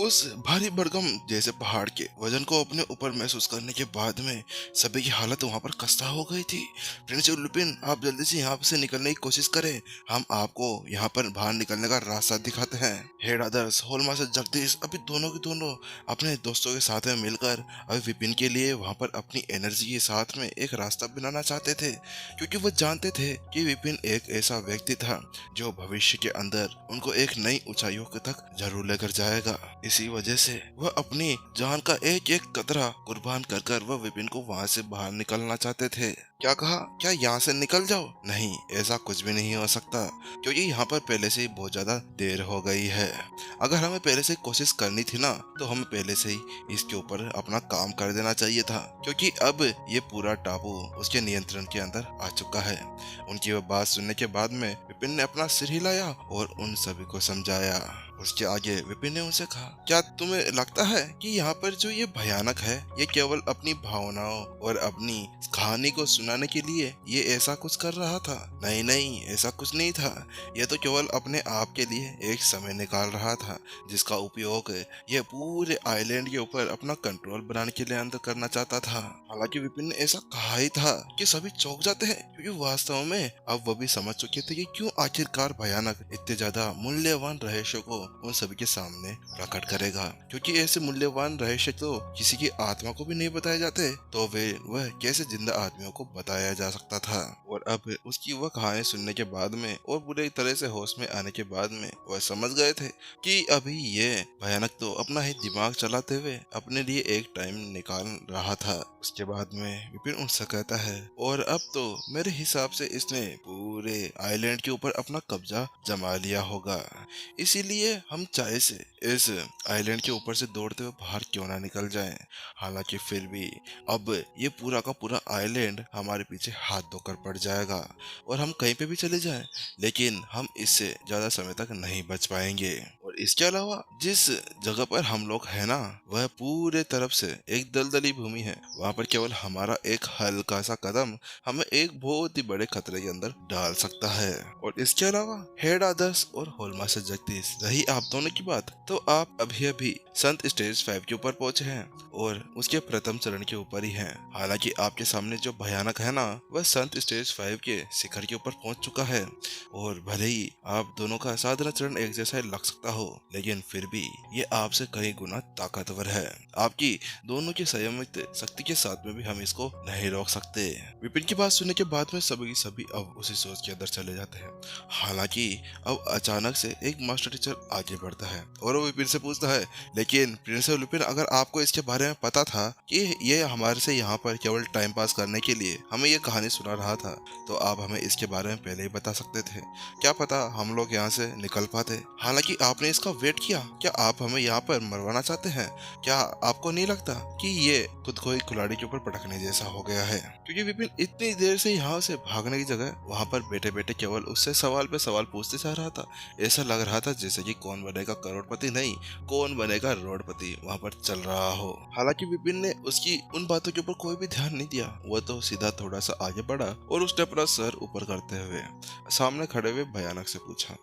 उस भारी भरकम जैसे पहाड़ के वजन को अपने ऊपर महसूस करने के बाद में सभी की हालत वहां पर खस्ता हो गई थी। प्रिंस लुपिन, आप जल्दी से यहाँ से निकलने की कोशिश करें। हम आपको यहाँ पर बाहर निकलने का रास्ता दिखाते हैं। हेड आदर्श, होलमास्टर जगदीश अभी दोनों के दोनों अपने दोस्तों के साथ में मिलकर अभी विपिन के लिए वहां पर अपनी एनर्जी के साथ में एक रास्ता बनाना चाहते थे, क्योंकि वो जानते थे कि विपिन एक ऐसा व्यक्ति था जो भविष्य के अंदर उनको एक नई ऊंचाइयों तक जरूर लेकर जाएगा। इसी वजह से वह अपनी जान का एक एक कतरा कुर्बान कर कर वह विपिन को वहां से बाहर निकलना चाहते थे। क्या कहा? क्या यहाँ से निकल जाओ? नहीं, ऐसा कुछ भी नहीं हो सकता, क्योंकि यहाँ पर पहले से ही बहुत ज्यादा देर हो गई है। अगर हमें पहले से कोशिश करनी थी ना, तो हमें पहले से ही इसके ऊपर अपना काम कर देना चाहिए था, क्योंकि अब ये पूरा टापू उसके नियंत्रण के अंदर आ चुका है। उनकी वह बात सुनने के बाद में विपिन ने अपना सिर हिलाया और उन सभी को समझाया। उसके आगे विपिन ने उनसे कहा, क्या तुम्हें लगता है कि यहाँ पर जो ये भयानक है, ये केवल अपनी भावनाओं और अपनी कहानी को सुनाने के लिए ये ऐसा कुछ कर रहा था? नहीं नहीं, ऐसा कुछ नहीं था। ये तो केवल अपने आप के लिए एक समय निकाल रहा था, जिसका उपयोग ये पूरे आइलैंड के ऊपर अपना कंट्रोल बनाने के लिए अंदर करना चाहता था। हालांकि विपिन ने ऐसा कहा ही था कि सभी चौंक जाते हैं, क्योंकि वास्तव में अब वो भी समझ चुके थे कि क्यों आखिरकार भयानक इतने ज्यादा मूल्यवान रहस्य को उन सभी के सामने प्रकट करेगा। क्योंकि ऐसे मूल्यवान रहस्य तो किसी की आत्मा को भी नहीं बताए जाते, तो वह कैसे जिंदा आदमियों को बताया जा सकता था। और अब उसकी वह कहानी सुनने के बाद में और बुरी तरह से होश में आने के बाद में वह समझ गए थे कि अभी ये भयानक तो अपना ही दिमाग चलाते हुए अपने लिए एक टाइम निकाल रहा था। उसके बाद में विपिन उनसे कहता है, और अब तो मेरे हिसाब से इसने पूरे आइलैंड के ऊपर अपना कब्जा जमा लिया होगा, इसीलिए हम चाहे से इस आइलैंड के ऊपर से दौड़ते हुए बाहर क्यों ना निकल जाएं। हालांकि फिर भी अब ये पूरा का पूरा आइलैंड हमारे पीछे हाथ धोकर पड़ जाएगा और हम कहीं पे भी चले जाएं, लेकिन हम इससे ज्यादा समय तक नहीं बच पाएंगे। और इसके अलावा जिस जगह पर हम लोग हैं ना, वह पूरे तरफ से एक दलदली भूमि है। वहाँ पर केवल हमारा एक हल्का सा कदम हमें एक बहुत ही बड़े खतरे के अंदर डाल सकता है। और इसके अलावा हेड आदर्श और होलमास्टर जगदीश, रही आप दोनों की बात, तो आप अभी अभी संत स्टेज 5 के ऊपर पहुंचे हैं और उसके प्रथम चरण के ऊपर ही हैं। हालांकि आपके सामने जो भयानक है ना, वह संत स्टेज 5 के शिखर के ऊपर पहुंच चुका है। और भले ही आप दोनों का साधना चरण एक जैसा लग सकता हो, लेकिन फिर भी ये आपसे कई गुना ताकतवर है। आपकी दोनों की संयमित शक्ति के साथ में भी हम इसको नहीं रोक सकते। विपिन की बात सुनने के बाद में सभी की सभी अब उसी सोच के अंदर चले जाते हैं। हालांकि अब अचानक से एक मास्टर टीचर आगे बढ़ता है और वो विपिन से पूछता है, लेकिन प्रिंस लुपिन, अगर आपको इसके बारे में पता था कि ये हमारे से यहाँ पर केवल टाइम पास करने के लिए हमें ये कहानी सुना रहा था, तो आप हमें इसके बारे में पहले ही बता सकते थे। क्या पता हम लोग यहाँ से निकल पाते। हालांकि आपने इसका वेट किया। क्या आप हमें यहाँ पर मरवाना चाहते हैं? क्या आपको नहीं लगता कि ये खुद को ही कुल्हाड़ी के ऊपर पटकने जैसा हो गया है? क्योंकि विपिन इतनी देर से यहाँ से भागने की जगह वहाँ पर बैठे बैठे केवल उससे सवाल पे सवाल पूछते जा रहा था। ऐसा लग रहा था जैसे कि कौन बनेगा करोड़पति नहीं, कौन बनेगा रोडपति वहाँ पर चल रहा हो। हालांकि विपिन ने उसकी उन बातों के ऊपर कोई भी ध्यान नहीं दिया। वह तो सीधा थोड़ा सा आगे बढ़ा और उसने अपना सर ऊपर करते हुए सामने खड़े हुए भयानक से पूछा,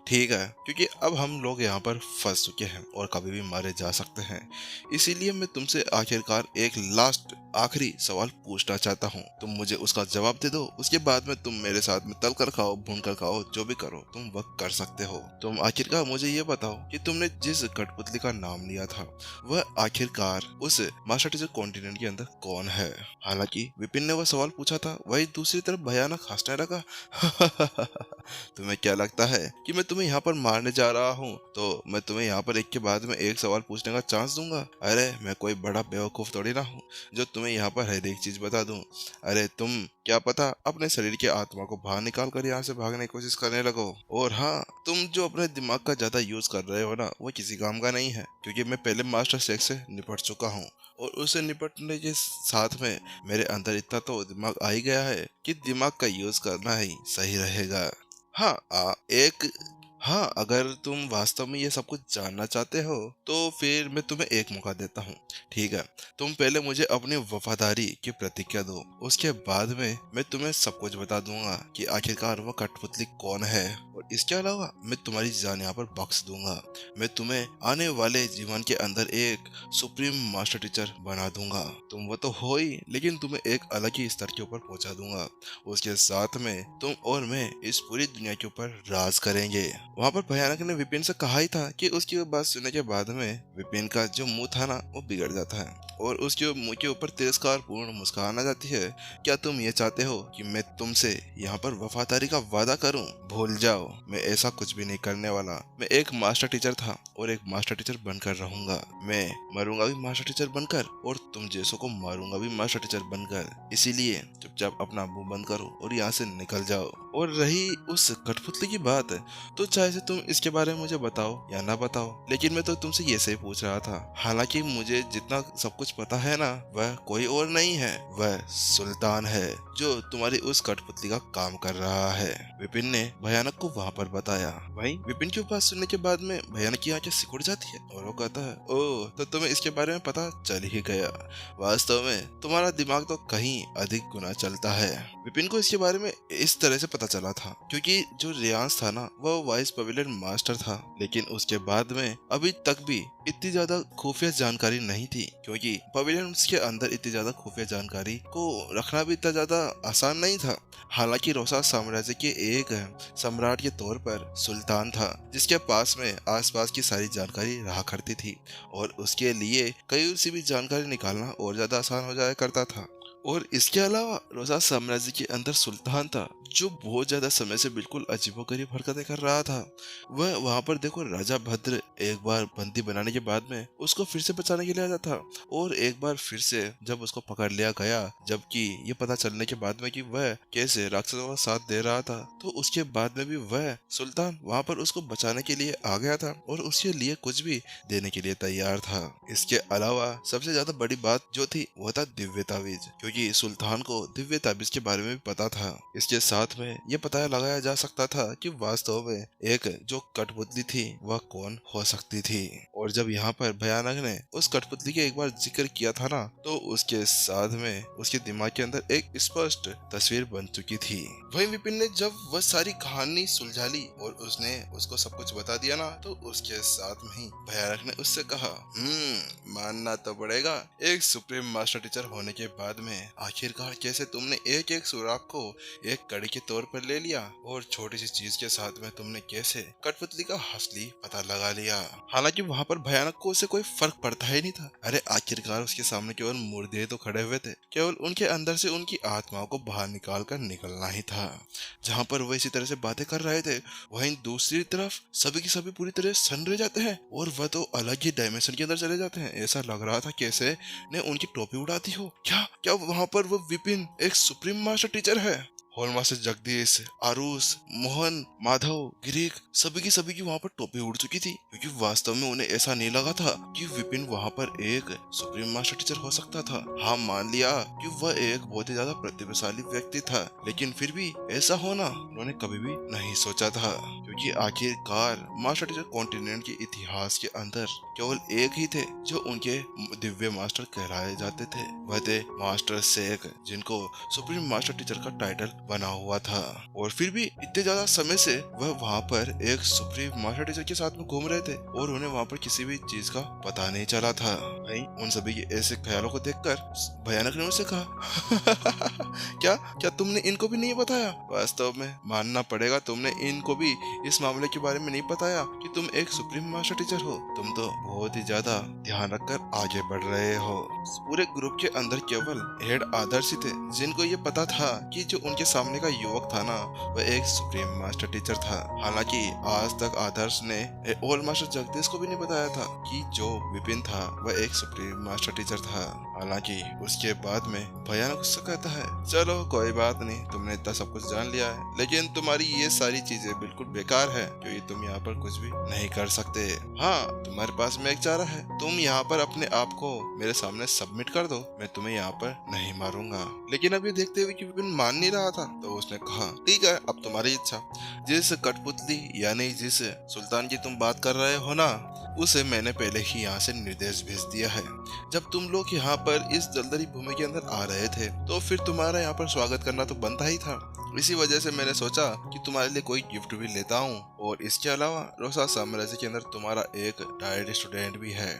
ठीक है, क्योंकि अब हम लोग यहाँ पर फंस चुके हैं और कभी भी मारे जा सकते हैं, इसीलिए मैं तुमसे आखिरकार एक लास्ट आखिरी सवाल पूछना चाहता हूँ। तुम मुझे उसका जवाब दे दो, उसके बाद में तुम मेरे साथ में तल कर खाओ, भून कर खाओ, जो भी करो तुम वह कर सकते हो। तुम आखिरकार मुझे ये बताओ कि तुमने जिस कठपुतली का नाम लिया था, वह आखिरकार उस मास्टर टीचर कॉन्टिनेंट के अंदर कौन है? हालांकि विपिन ने वह सवाल पूछा था, वही दूसरी तरफ भयानक हंसने लगा। तुम्हें क्या लगता है कि मैं तुम्हें यहाँ पर मारने जा रहा हूँ, तो मैं तुम्हें यहाँ पर एक के बाद में एक सवाल पूछने का चांस दूंगा? अरे मैं कोई बड़ा बेवकूफ थोड़ी ना हूँ जो तुम्हें यहाँ पर हर एक चीज बता दूं। अरे तुम क्या पता अपने शरीर की आत्मा को बाहर निकाल कर यहाँ से भागने की कोशिश करने लगो। और हाँ, तुम जो अपने दिमाग का ज्यादा यूज कर रहे हो ना, वो किसी काम का नहीं है, क्योंकि मैं पहले मास्टर सेक्स से निपट चुका हूँ और उसे निपटने के साथ में मेरे अंदर इतना तो दिमाग आ ही गया है कि दिमाग का यूज करना ही सही रहेगा। हाँ, एक हाँ, अगर तुम वास्तव में ये सब कुछ जानना चाहते हो, तो फिर मैं तुम्हें एक मौका देता हूँ। ठीक है, तुम पहले मुझे अपनी वफादारी की प्रतिज्ञा दो। उसके बाद में मैं तुम्हें सब कुछ बता दूंगा कि आखिरकार वह कठपुतली कौन है। और इसके अलावा मैं तुम्हारी जान यहाँ पर बख्श दूंगा। मैं तुम्हें आने वाले जीवन के अंदर एक सुप्रीम मास्टर टीचर बना दूंगा। तुम वो तो हो ही, लेकिन तुम्हें एक अलग ही स्तर के ऊपर पहुंचा दूंगा। उसके साथ में तुम और मैं इस पूरी दुनिया के ऊपर राज करेंगे। वहाँ पर भयानक ने विपिन से कहा ही था कि उसकी वो बात सुनने के बाद में विपिन का जो मुंह था ना, वो बिगड़ जाता है और उसके मुंह के ऊपर तिरस्कार पूर्ण मुस्कान आ जाती है। क्या तुम ये चाहते हो कि मैं तुमसे यहाँ पर वफादारी का वादा करूं? भूल जाओ, मैं ऐसा कुछ भी नहीं करने वाला। मैं एक मास्टर टीचर था और एक मास्टर टीचर बनकर रहूंगा। मैं मरूंगा भी मास्टर टीचर बनकर और तुम जैसों को मारूंगा भी मास्टर टीचर बनकर। इसीलिए चुपचाप अपना मुंह बंद करो और यहाँ से निकल जाओ। और रही उस कठपुतली की बात, तो चाहे से तुम इसके बारे में मुझे बताओ या ना बताओ, लेकिन मैं तो तुमसे ये सही पूछ रहा था। हालांकि मुझे जितना सब कुछ पता है ना, वह कोई और नहीं है, वह सुल्तान है जो तुम्हारी उस कठपुतली का काम कर रहा है। विपिन ने भयानक को वहाँ पर बताया। भाई विपिन की बात सुनने के बाद में भयानक की आंखें सिकुड़ जाती है और वो कहता है, ओह, तो तुम्हें इसके बारे में पता चल ही गया। वास्तव में तुम्हारा दिमाग तो कहीं अधिक गुना चलता है। विपिन को इसके बारे में इस तरह से पता चला था क्योंकि जो रियांश था ना, वह वाइस पवेलियन मास्टर था, लेकिन उसके बाद में अभी तक भी इतनी ज्यादा खुफिया जानकारी नहीं थी, क्योंकि पवेलियन के अंदर इतनी ज्यादा खुफिया जानकारी को रखना भी इतना ज्यादा आसान नहीं था। हालांकि रोसा साम्राज्य के एक सम्राट के तौर पर सुल्तान था जिसके पास में आसपास की सारी जानकारी रहा करती थी और उसके लिए कहीं से भी जानकारी निकालना और ज्यादा आसान हो जाया करता था। और इसके अलावा रोसा साम्राज्य के अंदर सुल्तान था जो बहुत ज्यादा समय से बिल्कुल अजीबोगरीब हरकतें कर रहा था। वह वहां पर देखो, राजा भद्र एक बार बंदी बनाने के बाद में उसको फिर से बचाने के लिए आया था और एक बार फिर से जब उसको पकड़ लिया गया, जबकि ये पता चलने के बाद में कि वह कैसे राक्षसों का साथ दे रहा था, तो उसके बाद में भी वह सुल्तान वहां पर उसको बचाने के लिए आ गया था और उसके लिए कुछ भी देने के लिए तैयार था। इसके अलावा सबसे ज्यादा बड़ी बात जो थी वो था दिव्य तावीज, क्योंकि सुल्तान को दिव्य ताबीज के बारे में भी पता था। इसके साथ में ये पता लगाया जा सकता था कि वास्तव में एक जो कठपुतली थी वह कौन हो सकती थी। और जब यहाँ पर भयानक ने उस कठपुतली के एक बार जिक्र किया था ना, तो उसके साथ में उसके दिमाग के अंदर एक स्पष्ट तस्वीर बन चुकी थी। वहीं विपिन ने जब वह सारी कहानी सुलझा ली और उसने उसको सब कुछ बता दिया ना, तो उसके साथ में ही भयानक ने उससे कहा, मानना तो पड़ेगा, एक सुप्रीम मास्टर टीचर होने के बाद में आखिरकार कैसे तुमने एक एक सुराग को एक कड़ी के तौर पर ले लिया और छोटी सी चीज के साथ में तुमने कैसे कठपुतली का असली पता लगा लिया। हालांकि वहाँ पर भयानक को उससे कोई फर्क पड़ता ही नहीं था। अरे आखिरकार उसके सामने केवल मुर्दे तो खड़े हुए थे, केवल उनके अंदर से उनकी आत्माओं को बाहर निकाल कर निकलना ही था। जहाँ पर वो इसी तरह से बातें कर रहे थे, वहीं दूसरी तरफ सभी की सभी पूरी तरह सन रह जाते हैं और वह तो अलग ही डायमेंशन के अंदर चले जाते हैं। ऐसा लग रहा था कैसे ने उनकी टोपी उड़ाती हो। क्या क्या वहाँ पर वो विपिन एक सुप्रीम मास्टर टीचर है? हॉलमास्टर जगदीश, आरुष, मोहन, माधव, गिरीक, सभी की वहाँ पर टोपी उड़ चुकी थी, क्योंकि वास्तव में उन्हें ऐसा नहीं लगा था कि विपिन वहाँ पर एक सुप्रीम मास्टर टीचर हो सकता था। हाँ, मान लिया कि वह एक बहुत ही ज्यादा प्रतिभाशाली व्यक्ति था, लेकिन फिर भी ऐसा होना उन्होंने कभी भी नहीं सोचा था, क्योंकि आखिरकार मास्टर टीचर कॉन्टिनेंट के इतिहास के अंदर केवल एक ही थे जो उनके दिव्य मास्टर कहलाए जाते थे। वह थे मास्टर शेख, जिनको सुप्रीम मास्टर टीचर का टाइटल बना हुआ था। और फिर भी इतने ज्यादा समय से वह वहाँ पर एक सुप्रीम मास्टर टीचर के साथ में घूम रहे थे और उन्हें वहाँ पर किसी भी चीज का पता नहीं चला था। भाई उन सभी के ऐसे ख्यालों को देखकर भयानक ने उनसे कहा, क्या क्या तुमने इनको भी नहीं बताया? वास्तव में मानना पड़ेगा, तुमने इनको भी इस मामले के बारे में नहीं बताया कि तुम एक सुप्रीम मास्टर टीचर हो। तुम तो बहुत ही ज्यादा ध्यान रखकर आगे बढ़ रहे हो। पूरे ग्रुप के अंदर केवल हेड आदर्श ही थे जिनको ये पता था कि जो उनके सामने का युवक था ना, वह एक सुप्रीम मास्टर टीचर था। हालांकि आज तक आदर्श ने ओल मास्टर जगदीश को भी नहीं बताया था कि जो विपिन था वह एक सुप्रीम मास्टर टीचर था। हालांकि उसके बाद में भयानक उससे कहता है, चलो कोई बात नहीं, तुमने इतना सब कुछ जान लिया है, लेकिन तुम्हारी ये सारी चीजें बिल्कुल बेकार बेकार है क्योंकि तुम यहाँ पर कुछ भी नहीं कर सकते। हाँ, तुम्हारे पास में एक चारा है, तुम यहाँ पर अपने आप को मेरे सामने सबमिट कर दो, मैं तुम्हें यहाँ पर नहीं मारूंगा। लेकिन अब ये देखते हुए कि विपिन मान नहीं रहा था, तो उसने कहा ठीक है, अब तुम्हारी इच्छा। जिस कठपुतली यानी जिस सुल्तान की तुम बात कर रहे हो ना, उसे मैंने पहले ही यहाँ से निर्देश भेज दिया है। जब तुम लोग यहाँ पर इस जलदरी भूमि के अंदर आ रहे थे तो फिर तुम्हारा यहाँ पर स्वागत करना तो बनता ही था। इसी वजह से मैंने सोचा कि तुम्हारे लिए कोई गिफ्ट भी लेता हूँ, और इसके अलावा रोसा साम्राज्य के अंदर तुम्हारा एक डायरेक्ट स्टूडेंट भी है।